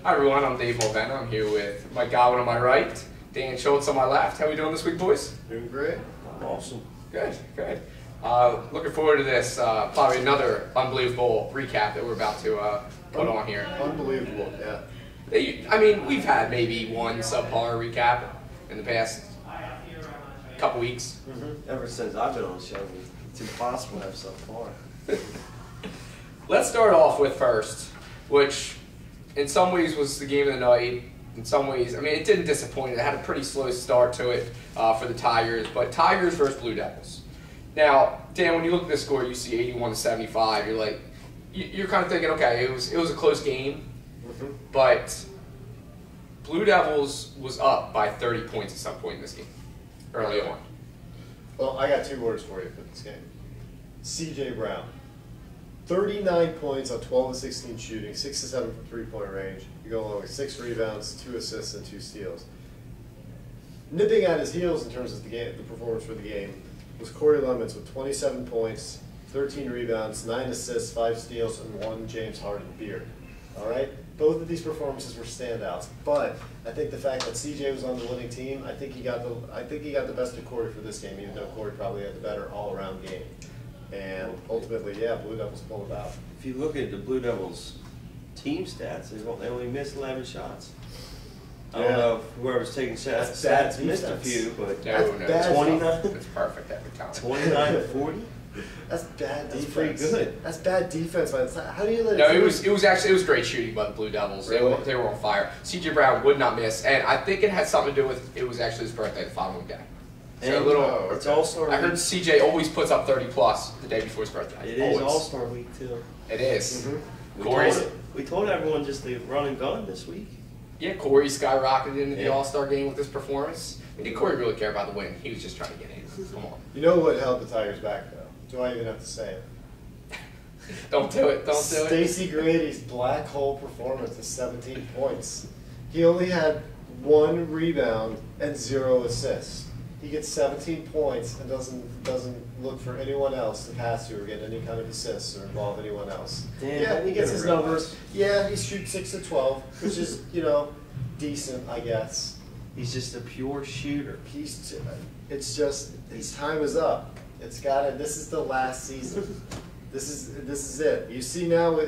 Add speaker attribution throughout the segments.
Speaker 1: Hi everyone, I'm Dave Mulvena. I'm here with Mike Godwin on my right, Dan Schultz on my left. How we doing this week, boys?
Speaker 2: Doing great.
Speaker 3: Awesome.
Speaker 1: Good, good. Looking forward to this, probably another unbelievable recap that we're about to put on here.
Speaker 2: Unbelievable, yeah.
Speaker 1: I mean, we've had maybe one subpar recap in the past couple weeks.
Speaker 3: Ever since I've been on the show, it's impossible to have so far.
Speaker 1: Let's start off with first, which in some ways was the game of the night. In some ways, I mean, it didn't disappoint. It had a pretty slow start to it for the Tigers, but Tigers versus Blue Devils. Now, Dan, when you look at this score, you see 81-75. You're like, you're kind of thinking, okay, it was a close game, but Blue Devils was up by 30 points at some point in this game, early on.
Speaker 2: Well, I got 2 words for you for this game. C.J. Brown. 39 points on 12 of 16 shooting, 6 of 7 from three-point range. You go along with 6 rebounds, 2 assists, and 2 steals. Nipping at his heels in terms of the performance for the game was Corey Lemons with 27 points, 13 rebounds, 9 assists, 5 steals, and 1 James Harden beard. All right, both of these performances were standouts, but I think the fact that CJ was on the winning team, I think he got the best of Corey for this game, even though Corey probably had the better all-around game. And ultimately, yeah, Blue Devils pulled it out.
Speaker 3: If you look at the Blue Devils team stats, they only missed 11 shots. I don't know if whoever's taking shots missed a few, but
Speaker 1: No,
Speaker 2: That's
Speaker 3: 29,
Speaker 1: it's perfect every time.
Speaker 3: 29 to 40.
Speaker 2: That's bad defense.
Speaker 3: That's pretty good.
Speaker 2: That's bad defense. How do you let
Speaker 1: No,
Speaker 2: it
Speaker 1: it was great shooting by the Blue Devils.
Speaker 2: Really?
Speaker 1: They were on fire. C.J. Brown would not miss, and I think it had something to do with it was actually his birthday the following day.
Speaker 3: And
Speaker 1: So
Speaker 3: it's All-Star
Speaker 1: I heard
Speaker 3: week.
Speaker 1: CJ always puts up 30 plus the day before his birthday.
Speaker 3: It is
Speaker 1: Always.
Speaker 3: All-Star week too.
Speaker 1: It is.
Speaker 3: We we told everyone just to run and gun this week.
Speaker 1: Yeah, Corey skyrocketed into the All-Star game with his performance. Did Corey really care about the win? He was just trying to get in. Come on.
Speaker 2: You know what held the Tigers back, though? Do I even have to say it?
Speaker 1: Don't do it. Don't do it.
Speaker 2: Stacey Grady's black hole performance is 17 points. He only had 1 rebound and 0 assists. He gets 17 points and doesn't look for anyone else to pass to or get any kind of assists or involve anyone else.
Speaker 3: Damn,
Speaker 2: Yeah, he gets his
Speaker 3: realize.
Speaker 2: numbers. Yeah, he shoots 6 of 12, which is, decent, I guess.
Speaker 3: He's just a pure shooter.
Speaker 2: It's just his time is up. This is the last season. This is it. You see now,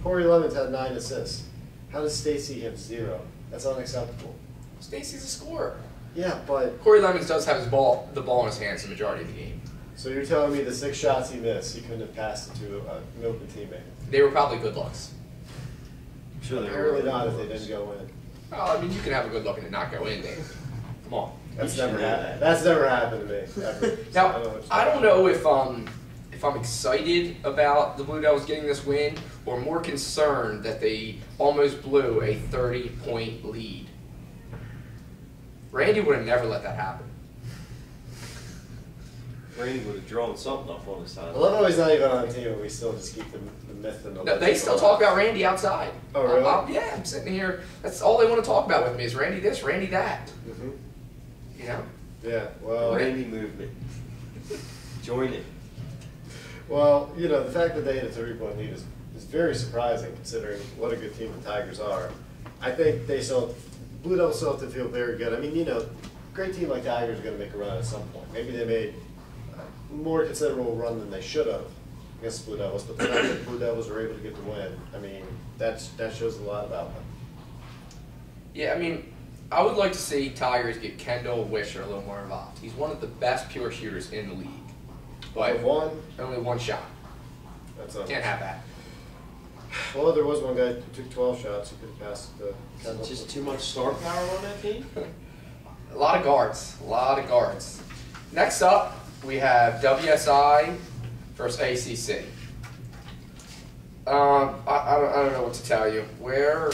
Speaker 2: Corey Lemons had 9 assists. How does Stacey have 0? That's unacceptable.
Speaker 1: Stacey's a scorer.
Speaker 2: Yeah, but
Speaker 1: Corey Lemons does have the ball in his hands the majority of the game.
Speaker 2: so you're telling me the 6 shots he missed, he couldn't have passed it to an open teammate?
Speaker 1: They were probably good looks.
Speaker 3: I'm sure they
Speaker 2: Apparently
Speaker 3: were.
Speaker 2: not if they didn't go in.
Speaker 1: Well, I mean, you can have a good look and it not go in, Dave. Come on.
Speaker 2: That's
Speaker 3: You should
Speaker 2: never
Speaker 3: know
Speaker 2: happened.
Speaker 3: that.
Speaker 2: That's never happened to me. Ever.
Speaker 1: Now, I don't know if I'm excited about the Blue Devils getting this win or more concerned that they almost blew a 30-point lead. Randy would have never let that happen.
Speaker 3: Randy would have drawn something up on his side.
Speaker 2: I love how he's not even on the team, and we still just keep the myth and the.
Speaker 1: No, they still talk about Randy outside.
Speaker 2: Oh, really?
Speaker 1: Yeah, I'm sitting here. That's all they want to talk about with me is Randy this, Randy that. You know?
Speaker 2: Yeah. Well.
Speaker 3: Randy movement. Join it.
Speaker 2: Well, the fact that they had a 30-point lead is very surprising considering what a good team the Tigers are. I think Blue Devils still have to feel very good. I mean, a great team like Tigers are going to make a run at some point. Maybe they made a more considerable run than they should have against the Blue Devils, but the fact that the Blue Devils were able to get the win, I mean, that shows a lot about them.
Speaker 1: Yeah, I mean, I would like to see Tigers get Kendall Wisher a little more involved. He's one of the best pure shooters in the league. But only 1 shot. Can't have that.
Speaker 2: Well, there was one guy who took 12 shots who could have passed the Kendall.
Speaker 3: Just too much star power on that team.
Speaker 1: A lot of guards. A lot of guards. Next up, we have WSI versus ACC. I don't know what to tell you. Where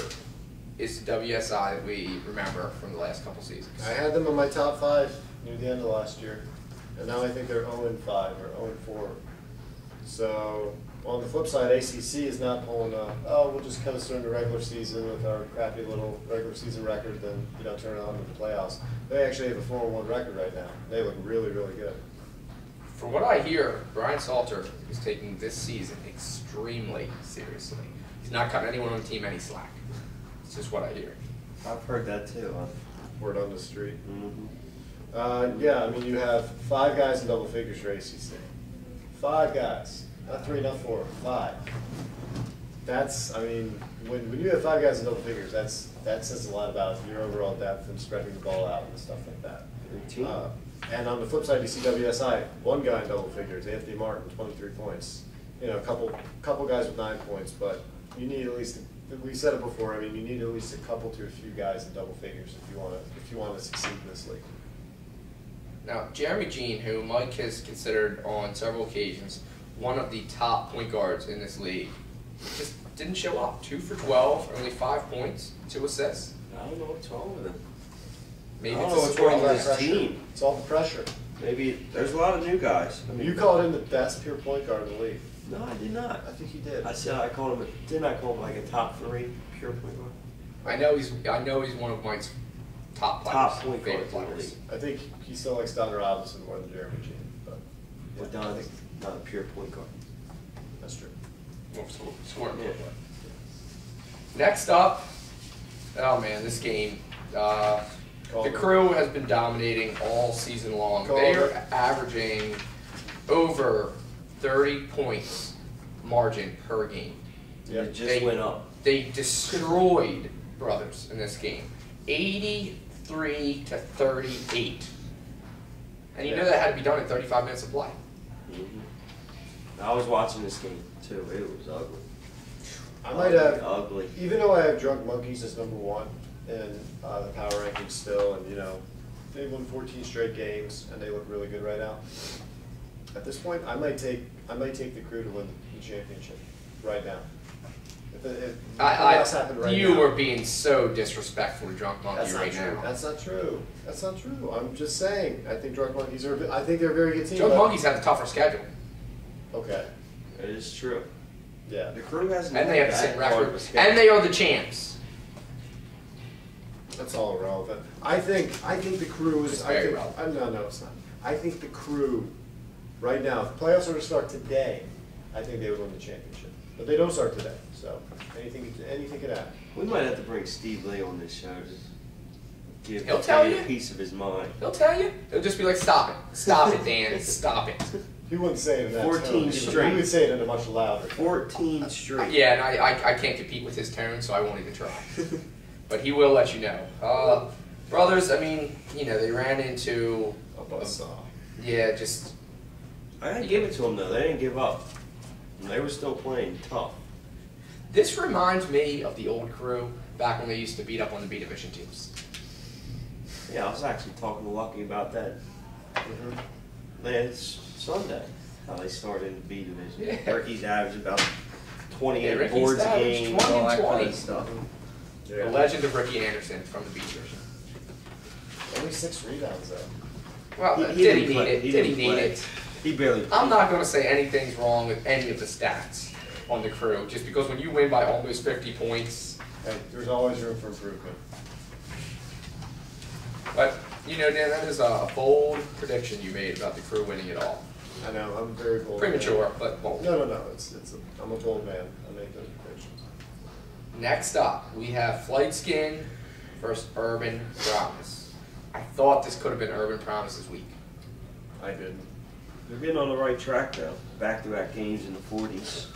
Speaker 1: is the WSI that we remember from the last couple seasons?
Speaker 2: I had them in my top 5 near the end of last year, and now I think they're 0-5 or 0-4. So on the flip side, ACC is not pulling we'll just coast during the regular season with our crappy little regular season record, then turn it on to the playoffs. They actually have a 4-1 record right now. They look really, really good.
Speaker 1: From what I hear, Brian Salter is taking this season extremely seriously. He's not cutting anyone on the team any slack. It's just what I hear.
Speaker 3: I've heard that too.
Speaker 2: Word on the street.
Speaker 3: Mm-hmm.
Speaker 2: Yeah, I mean, you have 5 guys in double figures for AC State. 5 guys. Not 3, not 4, 5. That's, I mean, when you have 5 guys in double figures, that says a lot about your overall depth and spreading the ball out and stuff like that. And on the flip side, you see WSI, 1 guy in double figures, Anthony Martin, 23 points. You know, a couple guys with 9 points, but you need at least, we said it before, I mean, you need at least a couple to a few guys in double figures if you want to succeed in this league.
Speaker 1: Now, Jeremy Jean, who Mike has considered on several occasions one of the top point guards in this league, just didn't show up. 2 for 12, only 5 points, 2 assists.
Speaker 3: I don't know what's wrong with him.
Speaker 1: Maybe
Speaker 3: I don't
Speaker 1: it's
Speaker 3: know
Speaker 1: a
Speaker 3: what's
Speaker 1: sport
Speaker 3: wrong
Speaker 1: of
Speaker 3: with his team.
Speaker 2: It's all the pressure.
Speaker 3: Maybe there's a lot of new guys. I mean,
Speaker 2: You called him the best pure point guard in the league.
Speaker 3: No, I did not.
Speaker 2: I think you did.
Speaker 3: I said I called him. Didn't I call him like a top 3 pure point guard?
Speaker 1: I know he's one of Mike's top players,
Speaker 3: Top point
Speaker 1: favorite
Speaker 3: guards in the
Speaker 1: players.
Speaker 3: league.
Speaker 2: I think he still likes Don Robinson more than Jeremy Jean, but
Speaker 3: But Don's not a pure point guard.
Speaker 2: that's true.
Speaker 1: Well, scoring
Speaker 3: Yeah.
Speaker 1: play. Next up, oh man, this game. The Crew has been dominating all season long. They are averaging over 30 points margin per game.
Speaker 2: Yeah.
Speaker 3: It just went up.
Speaker 1: They destroyed Brothers in this game, 83 to 38. And you know that had to be done in 35 minutes of play.
Speaker 3: I was watching this game too. It was ugly.
Speaker 2: I might have,
Speaker 3: ugly.
Speaker 2: even though I have Drunk Monkeys as #1 in the power rankings still, and you know, they won 14 straight games and they look really good right now. At this point, I might take the Crew to win the championship right now. If happened right
Speaker 1: you
Speaker 2: now,
Speaker 1: are being so disrespectful to Drunk Monkey
Speaker 2: that's not
Speaker 1: right
Speaker 2: true.
Speaker 1: now.
Speaker 2: That's not true. That's not true. I'm just saying. I think Drunk Monkeys are. I think they're a very good team.
Speaker 1: Drunk Monkeys have a tougher schedule.
Speaker 2: Okay.
Speaker 3: It is true.
Speaker 2: Yeah.
Speaker 3: The Crew has
Speaker 1: And they have the same
Speaker 3: that hard of
Speaker 1: record.
Speaker 3: a schedule.
Speaker 1: And they are the champs.
Speaker 2: That's all irrelevant. I think the Crew is.
Speaker 1: It's very relevant.
Speaker 2: No, it's not. I think the Crew, right now, if the playoffs were to start today, I think they would win the championship. But they don't start today, so anything could happen.
Speaker 3: We might have to bring Steve Lee on this show to give
Speaker 1: He'll tell you.
Speaker 3: a piece of his mind.
Speaker 1: He'll tell you. He'll just be like, stop it. Stop it, Dan. Stop it.
Speaker 2: He wouldn't say it in that
Speaker 3: 14
Speaker 2: tone.
Speaker 3: straight.
Speaker 2: He would say it in a much louder tone.
Speaker 3: 14 straight.
Speaker 1: Yeah, and I can't compete with his tone, so I won't even try. But he will let you know. Brothers, I mean, you know, they ran into
Speaker 2: A buzzsaw.
Speaker 1: yeah, just
Speaker 3: I gotta give it to them though. They didn't give up. They were still playing tough.
Speaker 1: this reminds me of the old Crew back when they used to beat up on the B division teams.
Speaker 3: Yeah, I was actually talking to Lucky about that. Last Sunday, how they started in the B division.
Speaker 1: Yeah.
Speaker 3: Ricky's average about 28
Speaker 1: Yeah, Ricky's
Speaker 3: boards a
Speaker 1: averaged
Speaker 3: game,
Speaker 1: 20
Speaker 3: all that kind
Speaker 1: 20.
Speaker 3: of stuff.
Speaker 2: Yeah.
Speaker 1: The legend of Ricky Anderson from the B division.
Speaker 2: Only 6 rebounds though.
Speaker 1: Well,
Speaker 3: He
Speaker 1: did he
Speaker 3: didn't
Speaker 1: need
Speaker 3: play.
Speaker 1: it?
Speaker 3: He
Speaker 1: Did he
Speaker 3: didn't
Speaker 1: need
Speaker 3: play.
Speaker 1: it?
Speaker 3: He barely played.
Speaker 1: I'm not going to say anything's wrong with any of the stats on the Crew, just because when you win by almost 50 points.
Speaker 2: Hey, there's always room for improvement.
Speaker 1: But, you know, Dan, that is a bold prediction you made about the Crew winning it all.
Speaker 2: I know, I'm very bold.
Speaker 1: Premature, but bold.
Speaker 2: No, I'm a bold man. I make those predictions.
Speaker 1: Next up, we have Flight Skin versus Urban Promise. I thought this could have been Urban Promise's week.
Speaker 2: I didn't.
Speaker 3: They're getting on the right track though. Back-to-back games in the 40s.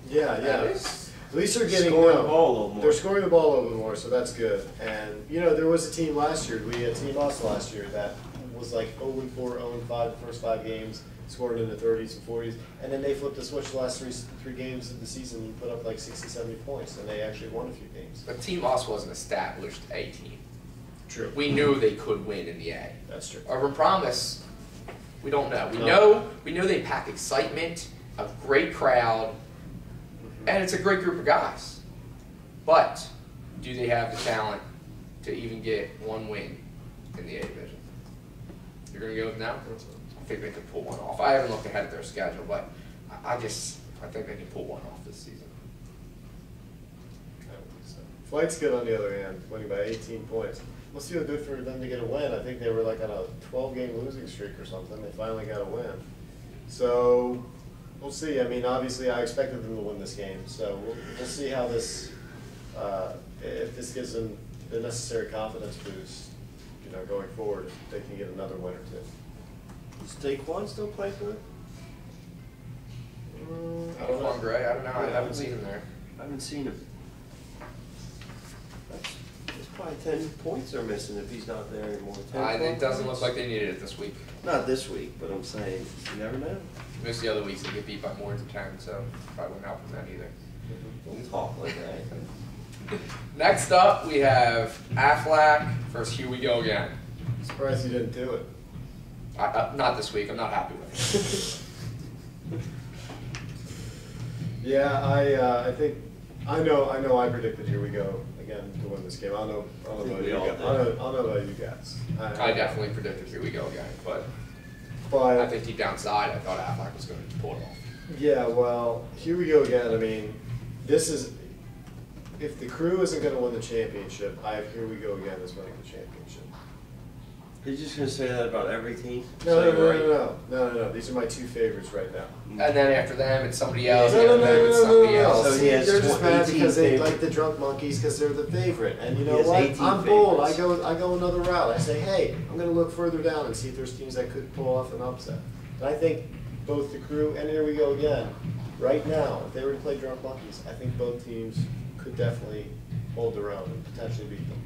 Speaker 2: Yeah. At least they're getting
Speaker 3: Scoring the ball a little more.
Speaker 2: They're scoring the ball a little more, so that's good. And you know, there was a team last year. We had a team also last year that was like 0-4, 0-5 the first 5 games, scored in the 30s and 40s, and then they flipped the switch the last three games of the season and put up like 60, 70 points, and they actually won a few games.
Speaker 1: But Team Us was an established A team.
Speaker 2: True.
Speaker 1: We knew they could win in the A.
Speaker 2: That's true.
Speaker 1: Urban Promise, we don't know. We know they pack excitement, a great crowd, and it's a great group of guys. But do they have the talent to even get one win in the A division? You're going to go with no? I think they could pull one off. I haven't looked ahead at their schedule, but I think they can pull one off this season.
Speaker 2: I don't think so. Flight's good on the other hand, winning by 18 points. Must feel good for them to get a win. I think they were like on a 12-game losing streak or something. They finally got a win. So we'll see. I mean, obviously, I expected them to win this game. So we'll see how this if this gives them the necessary confidence boost, going forward, they can get another win or two.
Speaker 3: Does Daquan still play for it?
Speaker 2: I don't know.
Speaker 1: Gray, I don't know. I haven't seen him there.
Speaker 3: I haven't seen him. There's probably 10 points they're missing if he's not there anymore.
Speaker 1: It doesn't look like they needed it this week.
Speaker 3: Not this week, but I'm saying you never know.
Speaker 1: Most of the other weeks they get beat by more than 10, so probably wouldn't help them then either.
Speaker 3: Don't talk like that.
Speaker 1: Next up, we have Aflac versus Here We Go Again.
Speaker 2: Surprised you didn't do it.
Speaker 1: Not this week. I'm not happy with it.
Speaker 2: Yeah, I think I know. I predicted Here We Go again to win this game. I don't know about you guys. I don't know about you guys.
Speaker 1: I definitely predicted Here We Go Again, but I think deep down inside, I thought Aflac was going to pull it off.
Speaker 2: Yeah, well, Here We Go Again. I mean, this is if the Crew isn't going to win the championship, I have Here We Go Again as winning the championship.
Speaker 3: Are you just going to say that about every team?
Speaker 2: No. These are my two favorites right now.
Speaker 1: And then after them, it's somebody else.
Speaker 2: No.
Speaker 3: So he has
Speaker 2: they're just mad because they
Speaker 3: favorites.
Speaker 2: like the Drunk Monkeys because they're the favorite. And you know
Speaker 3: He has
Speaker 2: what?
Speaker 3: 18
Speaker 2: I'm bold. I
Speaker 3: favorites.
Speaker 2: go another route. I say, hey, I'm going to look further down and see if there's teams that could pull off an upset. And I think both the Crew and Here We Go Again, right now, if they were to play Drunk Monkeys, I think both teams could definitely hold their own and potentially beat them.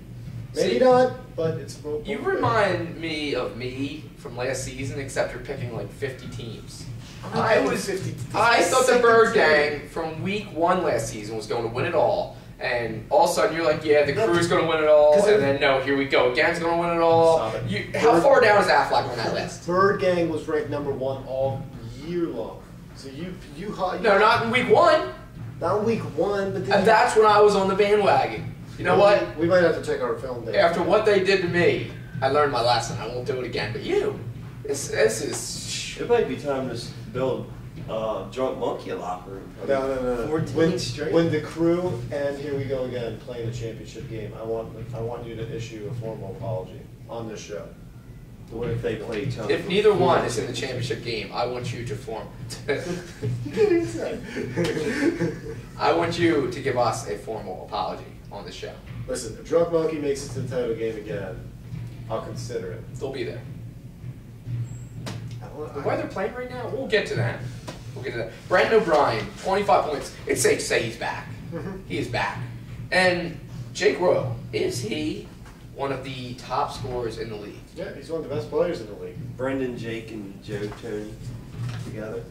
Speaker 2: Maybe not, but it's both.
Speaker 1: You remind me of me from last season, except you're picking like 50 teams. I thought the Bird Gang from week 1 last season was going to win it all, and all of a sudden you're like, yeah, the Crew's going to win it all, and then no, Here We Go Again's going to win it all. How far down is Aflac on that list?
Speaker 2: Bird Gang was ranked #1 all year long. So you
Speaker 1: No, not in week 1.
Speaker 2: Not in week 1, but then
Speaker 1: And that's when I was on the bandwagon. You know what?
Speaker 2: We might have to check our film data.
Speaker 1: After what they did to me, I learned my lesson. I won't do it again. But you, this is.
Speaker 3: It might be time to build Drunk Monkey locker room.
Speaker 2: No.
Speaker 3: 14 straight.
Speaker 2: When the Crew and Here We Go Again play the championship game, I want you to issue a formal apology on this show.
Speaker 3: What if they play each other?
Speaker 1: If neither one is in the championship game, I want you to form. I want you to give us a formal apology on the show.
Speaker 2: Listen, if Drunk Monkey makes it to the title game again, I'll consider it.
Speaker 1: They'll be there. The way they're playing right now, we'll get to that. Brandon O'Brien, 25 points. It's safe to say he's back. He is back. And Jake Royal, is he one of the top scorers in the league?
Speaker 2: Yeah, he's one of the best players in the league.
Speaker 3: Brendan, Jake, and Joe Tony together.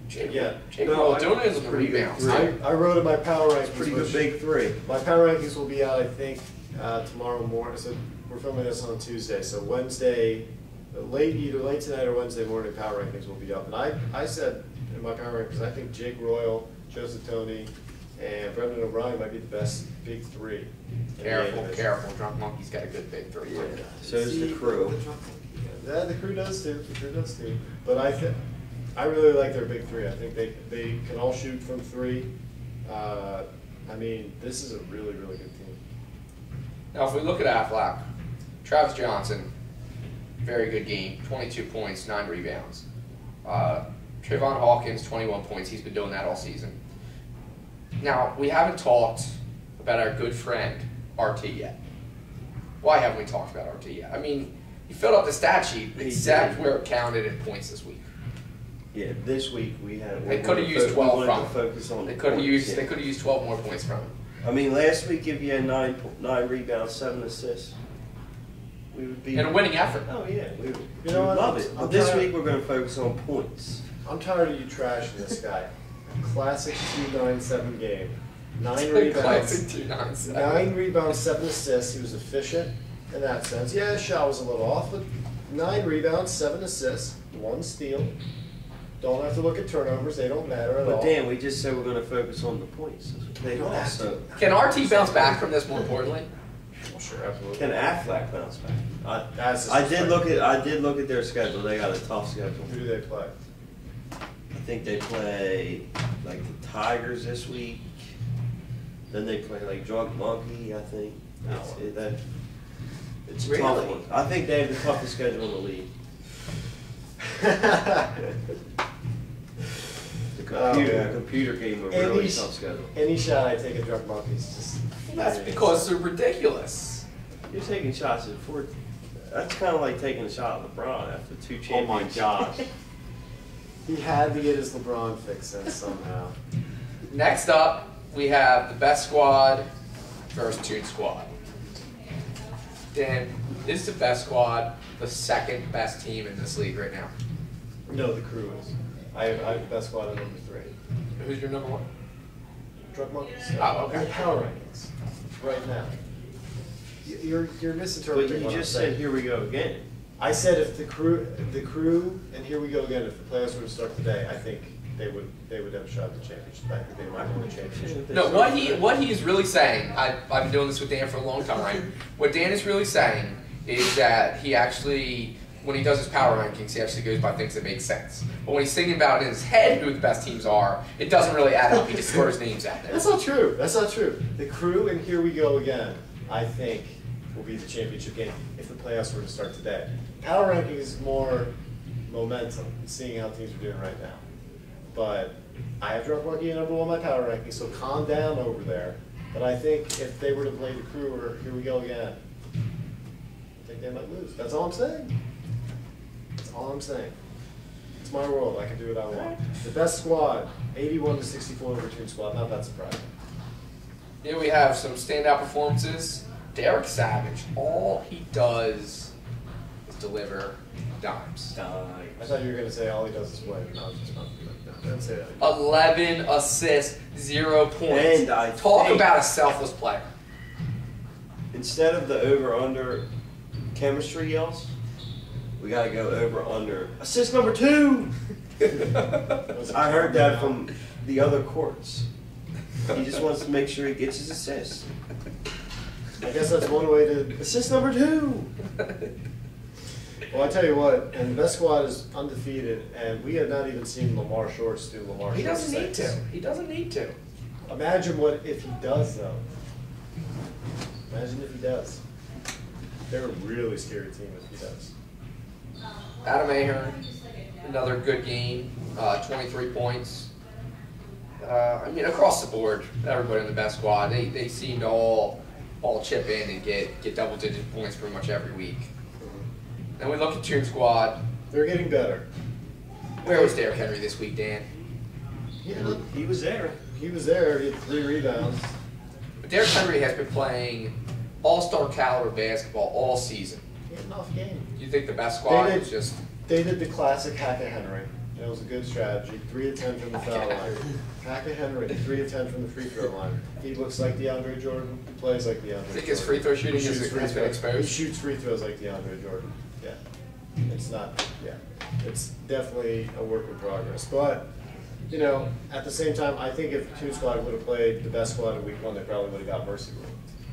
Speaker 1: Jake
Speaker 3: No,
Speaker 1: Royal doing it in the
Speaker 3: pretty good
Speaker 1: rebounds.
Speaker 3: three.
Speaker 2: I wrote in my power rankings.
Speaker 3: Pretty good big three.
Speaker 2: My power rankings will be out, I think, tomorrow morning. So we're filming this on Tuesday. So Wednesday, either late tonight or Wednesday morning, power rankings will be up. And I said in my power rankings, I think Jake Royal, Joseph Tony, and Brendan O'Brien might be the best big three.
Speaker 1: Careful. Drunk Monkey's got a good big three.
Speaker 3: Yeah. So is the Crew.
Speaker 2: Yeah, the Crew does too. But I really like their big three. I think they can all shoot from 3. I mean, this is a really, really good team.
Speaker 1: Now, if we look at Aflac, Travis Johnson, very good game, 22 points, 9 rebounds. Trayvon Hawkins, 21 points. He's been doing that all season. Now, we haven't talked about our good friend, RT, yet. Why haven't we talked about RT yet? I mean, he filled up the stat sheet, except where it counted in points this week.
Speaker 3: Yeah, this week we had.
Speaker 1: They could have used 12 from him.
Speaker 3: Focus on
Speaker 1: They could have used 12 more points from him.
Speaker 3: I mean, last week if you had 9 rebounds, 7 assists, we would be.
Speaker 1: And a winning effort.
Speaker 3: Oh yeah, we would
Speaker 2: what?
Speaker 3: love it. But this week we're going to focus on points.
Speaker 2: I'm tired of you trashing this guy. Classic 2-9-7 game. 9 rebounds.
Speaker 1: Classic 2-9-7.
Speaker 2: 9 rebounds, 7 assists. He was efficient in that sense. Yeah, his shot was a little off, but 9 rebounds, 7 assists, 1 steal. Don't have to look at turnovers. They don't matter at all.
Speaker 3: But Dan, we just said we're going to focus on the points. They
Speaker 2: don't have
Speaker 3: also.
Speaker 1: Can RT bounce back from this? More importantly,
Speaker 2: Well, sure, absolutely.
Speaker 3: Can Aflac bounce back?
Speaker 2: I
Speaker 3: did look at their schedule. They got a tough schedule.
Speaker 2: Who do they play?
Speaker 3: I think they play like the Tigers this week. Then they play like Drunk Monkey, I think. It's a tough
Speaker 1: Really?
Speaker 3: one. I think they have the toughest schedule in the league. The Computer gave him a really tough schedule.
Speaker 2: Any shot I take at Drunk Monkeys just.
Speaker 1: That's because they're ridiculous.
Speaker 3: You're taking shots at 4. That's kind of like taking a shot at LeBron after 2 championships.
Speaker 2: Oh my gosh. He had to get his LeBron fix in somehow.
Speaker 1: Next up, we have the best squad versus Toon Squad. Dan, is the best squad the second best team in this league right now?
Speaker 2: No, the Crew is. I have the best squad at number 3.
Speaker 1: Who's your number 1?
Speaker 2: Drunk Monkeys.
Speaker 1: Oh, okay.
Speaker 2: In the power rankings. Right now. You're misinterpreting.
Speaker 3: But you
Speaker 2: what
Speaker 3: just
Speaker 2: I'm saying.
Speaker 3: said, here we go again.
Speaker 2: I said if the crew, and here we go again. If the playoffs were to start today, I think they would have a shot at the championship. I think they might win the championship.
Speaker 1: No, what he is really saying, I've been doing this with Dan for a long time, right? What Dan is really saying is that he actually, when he does his power rankings, he actually goes by things that make sense. But when he's thinking about in his head who the best teams are, it doesn't really add up. He just throws names out there.
Speaker 2: That's not true. That's not true. The Crew and here we go again, I think, will be the championship game if the playoffs were to start today. Power ranking is more momentum, seeing how teams are doing right now. But I have Drunk Monkey number 1 on my power ranking, so calm down over there. But I think if they were to play the Crew or here we go again, I think they might lose. That's all I'm saying. That's all I'm saying. It's my world. I can do what I want. The best squad, 81-64 over Toon Squad. Not that surprising.
Speaker 1: Here we have some standout performances. Derek Savage, all he does is deliver dimes.
Speaker 2: I thought you were going to say all he does is win. No, just not. No, don't say that.
Speaker 1: 11 assists, 0 points.
Speaker 3: And I
Speaker 1: Talk
Speaker 3: think-
Speaker 1: about a selfless player.
Speaker 3: Instead of the over-under chemistry yells, we got to go over-under assist number 2. I heard that from the other courts. He just wants to make sure he gets his assists.
Speaker 2: I guess that's one way to.
Speaker 3: Assist number 2.
Speaker 2: Well, I tell you what, and the best squad is undefeated, and we have not even seen Lamar Shorts do Lamar
Speaker 1: He
Speaker 2: Shorts
Speaker 1: doesn't need
Speaker 2: things.
Speaker 1: to. He doesn't need to.
Speaker 2: Imagine what if he does, though. Imagine if he does. They're a really scary team if he does.
Speaker 1: Adam Ahern, another good game, 23 points. I mean, across the board, everybody in the best squad, they seem to all chip in and get double-digit points pretty much every week. Then we look at Toon Squad.
Speaker 2: They're getting better.
Speaker 1: Where was Derrick Henry this week, Dan?
Speaker 2: Yeah,
Speaker 3: He was there.
Speaker 2: he was there. He had 3 rebounds.
Speaker 1: But Derrick Henry has been playing all-star caliber basketball all season.
Speaker 2: He had an off game.
Speaker 1: Do you think the best squad
Speaker 2: They did-
Speaker 1: is just...
Speaker 2: They did the classic hack of Henry. That was a good strategy. 3 of 10 from the foul line. Hack of Henry, 3 of 10 from the free throw line. He looks like DeAndre Jordan. He plays like DeAndre Jordan.
Speaker 1: I think his free throw shooting
Speaker 2: He shoots
Speaker 1: has
Speaker 2: free
Speaker 1: been
Speaker 2: throws.
Speaker 1: exposed.
Speaker 2: He shoots free throws like DeAndre Jordan. Yeah. It's not, yeah. It's definitely a work in progress. But, you know, at the same time, I think if Toon Squad would have played the best squad in week 1, they probably would have got mercy rule.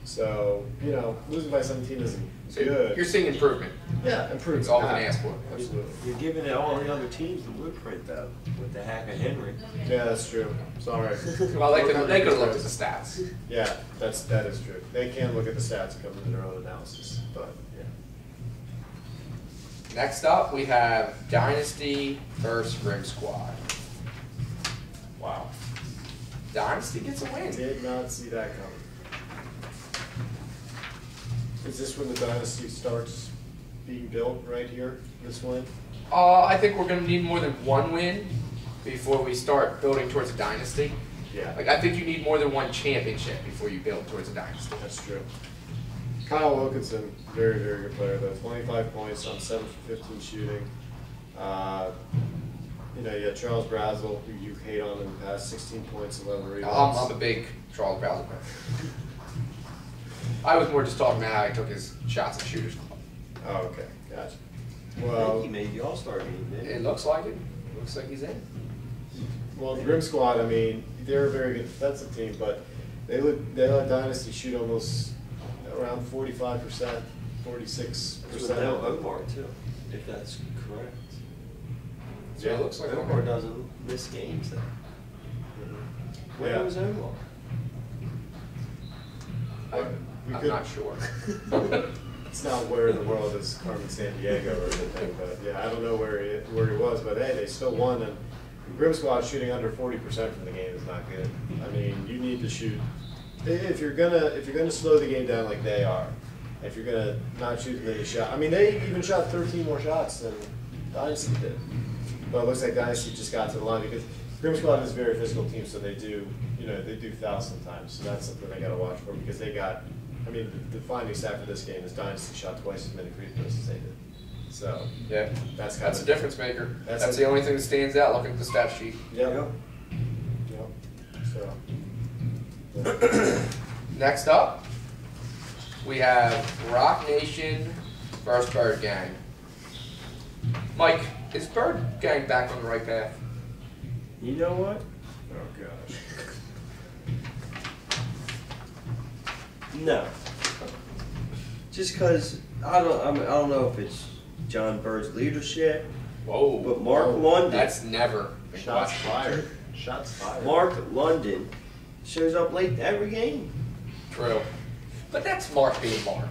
Speaker 2: So, you know, losing by 17 isn't
Speaker 1: So
Speaker 2: good.
Speaker 1: you're seeing improvement.
Speaker 2: Yeah, improved.
Speaker 1: That's all we can ask for.
Speaker 2: Absolutely.
Speaker 3: You're giving it all the other teams the blueprint, though, with the hack of Henry.
Speaker 2: Yeah, that's true. Sorry.
Speaker 1: Well, they could have looked at the stats.
Speaker 2: Yeah, that is true. They can look at the stats and come to their own analysis, but yeah.
Speaker 1: Next up, we have Dynasty versus Rim Squad. Wow. Dynasty gets a win.
Speaker 2: Did not see that coming. Is this when the dynasty starts being built right here? This win?
Speaker 1: I think we're going to need more than one win before we start building towards a dynasty.
Speaker 2: Yeah,
Speaker 1: Like, I think you need more than one championship before you build towards a dynasty.
Speaker 2: that's true. Kyle Wilkinson, very, very good player though. 25 points on 7 for 15 shooting. You know, you had Charles Brazel, who you hate on in the past, 16 points, 11 rebounds.
Speaker 1: I'm a big Charles Bowser fan. I was more just talking about how he took his shots at Shooters Club.
Speaker 2: Oh, okay, gotcha.
Speaker 3: I
Speaker 2: Well,
Speaker 3: think he made the All-Star game, didn't he?
Speaker 1: It looks like it. Looks like he's in.
Speaker 2: well, the Rim Squad, I mean, they're a very good defensive team, but they let Dynasty shoot almost around 45%, 46%.
Speaker 3: It's without Omar, too, if that's correct.
Speaker 1: So it looks like
Speaker 3: Omar doesn't miss games, though. Where
Speaker 2: Yeah.
Speaker 3: was Omar?
Speaker 1: I'm not sure.
Speaker 2: It's not where in the world is Carmen San Diego or anything, but yeah, I don't know where he was, but hey, they still won, and Grim Squad shooting under 40% from the game is not good. I mean, you need to shoot. If you're gonna slow the game down like they are, if you're gonna not shoot as many shots. I mean, they even shot 13 more shots than Dynasty did. But it looks like Dynasty just got to the line because Grim Squad is a very physical team, so they do fouls sometimes. So that's something they got to watch for because they got. I mean, the finding stat for this game is Dynasty shot twice as many free throws as they did. So
Speaker 1: yeah, that's a difference maker. That's the only thing that stands out looking at the stat sheet.
Speaker 2: Yep. So
Speaker 1: next up, we have Rock Nation versus Bird Gang. Mike, is Bird Gang back on the right path?
Speaker 3: You know what?
Speaker 2: oh gosh.
Speaker 3: No. Just because I don't know if it's John Bird's leadership.
Speaker 1: Whoa.
Speaker 3: But Mark London.
Speaker 1: That's never been
Speaker 2: Shots
Speaker 1: questioned.
Speaker 2: fired. Shots fired.
Speaker 3: Mark London shows up late every game.
Speaker 1: True. But that's Mark being Mark.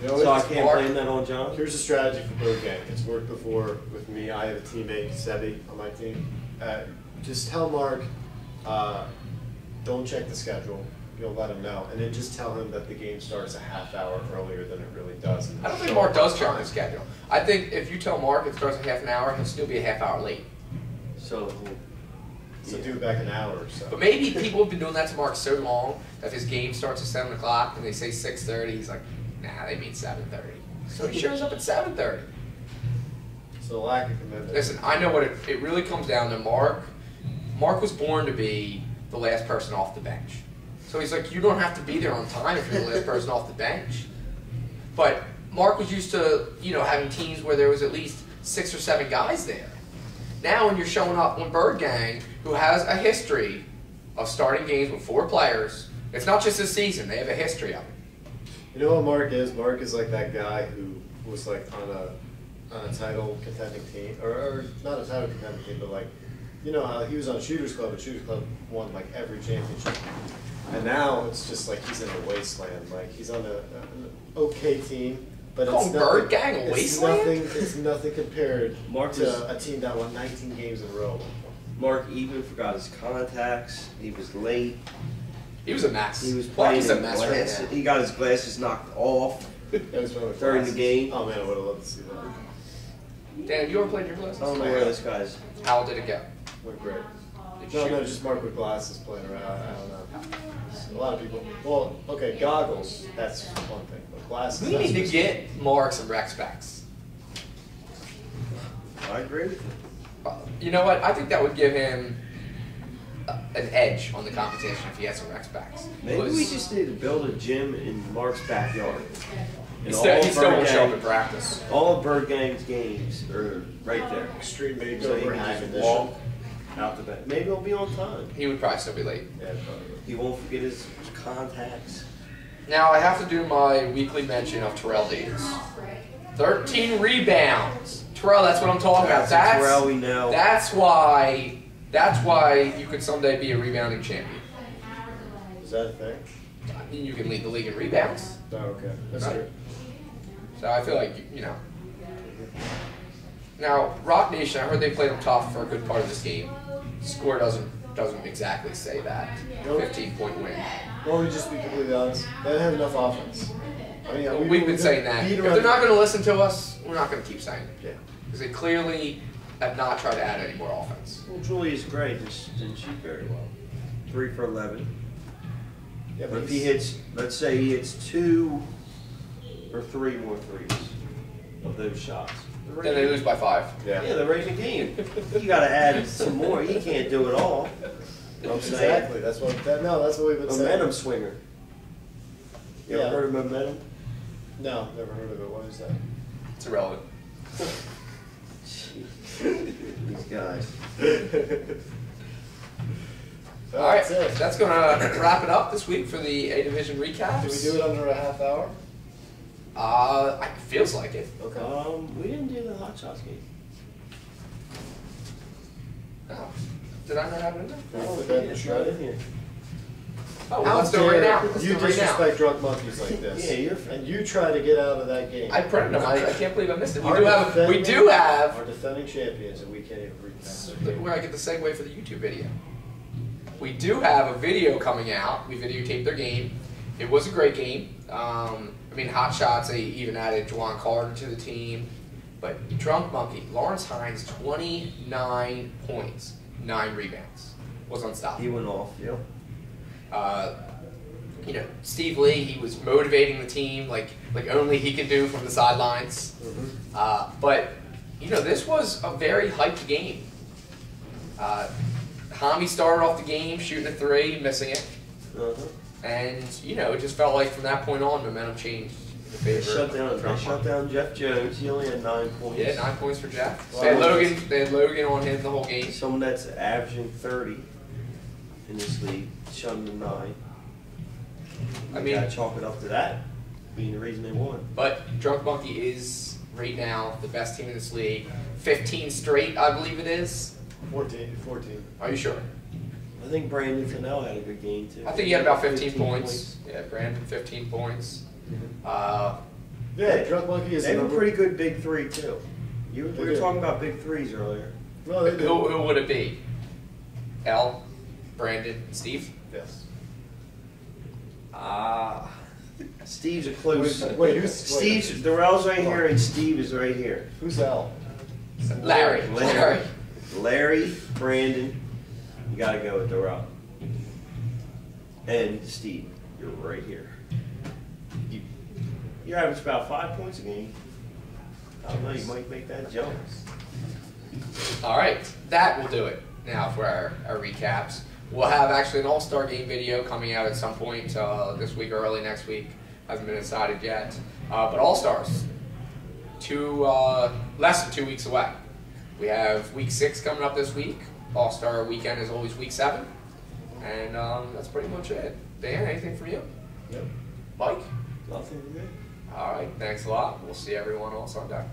Speaker 2: You know,
Speaker 3: So I
Speaker 2: it's
Speaker 3: can't
Speaker 2: Mark-
Speaker 3: blame that on John.
Speaker 2: Here's a strategy for Bird Gang. It's worked before with me. I have a teammate, Sebi, on my team. Just tell Mark, don't check the schedule. You'll let him know. And then just tell him that the game starts a half hour earlier than it really does. And
Speaker 1: I don't think
Speaker 2: show
Speaker 1: Mark
Speaker 2: him
Speaker 1: does
Speaker 2: on
Speaker 1: check
Speaker 2: time.
Speaker 1: the schedule. I think if you tell Mark it starts at half an hour, he'll still be a half hour late.
Speaker 3: So
Speaker 2: Do it back an hour or so.
Speaker 1: But maybe people have been doing that to Mark so long that if his game starts at 7 o'clock and they say 6:30, he's like, nah, they mean 7:30. So he shows up at 7:30.
Speaker 2: So lack of commitment.
Speaker 1: Listen, I know what it really comes down to. Mark was born to be the last person off the bench. So he's like, you don't have to be there on time if you're the last person off the bench. But Mark was used to, having teams where there was at least 6 or 7 guys there. Now when you're showing up on Bird Gang, who has a history of starting games with 4 players, it's not just this season, they have a history of it.
Speaker 2: You know what Mark is? Mark is like that guy who was like on a title contending team, or not a title contending team, but like, you know how he was on Shooters Club, and Shooters Club won like every championship. And now it's just like he's in a wasteland. Like he's on an okay team, but
Speaker 1: Call
Speaker 2: it's
Speaker 1: Bird Gang a wasteland?
Speaker 2: It's nothing compared
Speaker 3: Mark
Speaker 2: to
Speaker 3: was-
Speaker 2: a team that won 19 games in a row.
Speaker 3: Mark even forgot his contacts. He was late.
Speaker 1: He was a mess.
Speaker 3: He was
Speaker 1: Mark
Speaker 3: playing
Speaker 1: is a
Speaker 3: in
Speaker 1: mess right
Speaker 3: glasses.
Speaker 1: now.
Speaker 3: He got his glasses knocked off.
Speaker 2: That was one of the
Speaker 3: During the
Speaker 2: classes.
Speaker 3: game.
Speaker 2: Oh man, I would have loved to see that.
Speaker 1: Dan, you ever played your
Speaker 3: I
Speaker 1: glasses?
Speaker 3: don't know where this guy's.
Speaker 1: How did it go?
Speaker 2: Went great.
Speaker 1: Did
Speaker 2: No,
Speaker 1: you-
Speaker 2: no, just Mark with glasses playing around. I don't know. A lot of people. Well, okay, goggles. That's one thing, but glasses.
Speaker 1: We
Speaker 2: that's
Speaker 1: need to
Speaker 2: just-
Speaker 1: get Mark some rec specs.
Speaker 3: I agree with you.
Speaker 1: You know what? I think that would give him an edge on the competition if he had some rec specs.
Speaker 3: Maybe we just need to build a gym in Mark's backyard.
Speaker 1: He
Speaker 3: And
Speaker 1: still won't show up
Speaker 3: Gang-
Speaker 1: at practice.
Speaker 3: All of Bird Gang's games are right there.
Speaker 2: Extreme makeover.
Speaker 3: So he can
Speaker 2: high
Speaker 3: just
Speaker 2: condition.
Speaker 3: walk out the back. Maybe he'll be on time.
Speaker 1: He would probably still be late.
Speaker 2: Yeah, probably.
Speaker 3: He won't forget his contacts.
Speaker 1: Now I have to do my weekly mention of Terrell Davis. 13 rebounds. Terrell, that's what I'm talking about.
Speaker 3: That's Terrell we know.
Speaker 1: That's why you could someday be a rebounding champion.
Speaker 2: Is that a thing?
Speaker 1: I mean, you can lead the league in rebounds.
Speaker 2: Oh, okay. That's
Speaker 1: Right.
Speaker 2: good.
Speaker 1: So I feel like, Now, Rock Nation, I heard they played them tough for a good part of this game. Score doesn't exactly say that. 15-point win.
Speaker 2: Well, we just be completely honest. They don't have enough offense. I mean,
Speaker 1: We've been saying that. If they're not going to listen to us, we're not going to keep saying it.
Speaker 2: Yeah.
Speaker 1: Because they clearly have not tried to add any more offense.
Speaker 3: Well, Julius Gray just didn't shoot very well. 3 for 11.
Speaker 2: Yeah,
Speaker 3: But if he hits, let's say he hits 2 or 3 more threes of those shots.
Speaker 1: Then they lose by 5.
Speaker 3: Yeah, they're raising the game. You got to add some more. He can't do it all. I'm saying.
Speaker 2: Exactly. That's what. That's what we've been saying.
Speaker 3: Momentum swinger. You ever heard of momentum?
Speaker 2: No, never heard of it. What is that?
Speaker 1: It's irrelevant.
Speaker 3: These guys.
Speaker 2: So
Speaker 1: All right,
Speaker 2: that's it.
Speaker 1: that's going to wrap it up this week for the A Division recaps.
Speaker 2: Did we do it under a half hour?
Speaker 1: It feels like it.
Speaker 2: Okay.
Speaker 3: We didn't do the Hot Shots game.
Speaker 1: Oh. Did I not have it in there?
Speaker 2: Can we
Speaker 3: Oh,
Speaker 2: put that in the
Speaker 3: it's
Speaker 2: shredder?
Speaker 3: right in here.
Speaker 1: Oh, well,
Speaker 2: How
Speaker 1: let's do it right now.
Speaker 2: dare
Speaker 1: Let's
Speaker 2: you
Speaker 1: do it right now.
Speaker 2: disrespect drunk monkeys like this?
Speaker 3: Yeah, you're
Speaker 2: and you try to get out of that game.
Speaker 1: I printed them. I can't believe I missed it. We
Speaker 2: Our
Speaker 1: do have
Speaker 2: our defending champions, and we can't even read that.
Speaker 1: where I get the segue for the YouTube video. We do have a video coming out. We videotaped their game. It was a great game. I mean, hot shots. They even added Juwan Carter to the team. But Drunk Monkey, Lawrence Hines, 29 points, 9 rebounds, was unstoppable.
Speaker 3: He went off. Yep.
Speaker 1: You know, Steve Lee, he was motivating the team like only he could do from the sidelines. But you know, this was a very hyped game. Hami started off the game shooting a 3, missing it, and you know, it just felt like from that point on, momentum changed in the favor.
Speaker 3: They shut down Jeff Jones. He only had 9 points.
Speaker 1: Yeah, 9 points for Jeff.
Speaker 3: Well,
Speaker 1: They had Logan on him the whole game.
Speaker 3: Someone that's averaging 30 in this league, shut him to 9.
Speaker 1: I mean,
Speaker 3: gotta chalk it up to that being the reason they won.
Speaker 1: But Drunk Monkey is right now the best team in this league. 15 straight, I believe it is.
Speaker 2: 14.
Speaker 1: Are you sure?
Speaker 3: I think Brandon Fennell had a good game too.
Speaker 1: I think he had about 15 points. Yeah, Brandon, 15 points.
Speaker 2: Yeah, Drunk Monkey is
Speaker 3: They have a
Speaker 2: number.
Speaker 3: pretty good big 3 too. We
Speaker 2: They
Speaker 3: were
Speaker 2: do.
Speaker 3: talking about big 3s earlier.
Speaker 2: No, they do.
Speaker 1: Who would it be? L, Brandon, Steve?
Speaker 2: Yes.
Speaker 3: Steve's a close.
Speaker 2: Wait, who's
Speaker 3: Steve's Darrell's right here and Steve is right here.
Speaker 2: Who's Al?
Speaker 1: Larry.
Speaker 3: Brandon. You gotta go with Darrell. And Steve, you're right here. You're averaging about 5 points a game. I don't know, you might make that jump.
Speaker 1: All right, that will do it now for our recaps. We'll have actually an all-star game video coming out at some point this week or early next week. Hasn't been decided yet. But all-stars, less than 2 weeks away. We have week 6 coming up this week. All-star weekend is always week 7. And that's pretty much it. Dan, anything from you?
Speaker 2: Yep.
Speaker 1: Mike?
Speaker 3: Nothing for me.
Speaker 1: All right, thanks a lot. We'll see everyone on Sunday.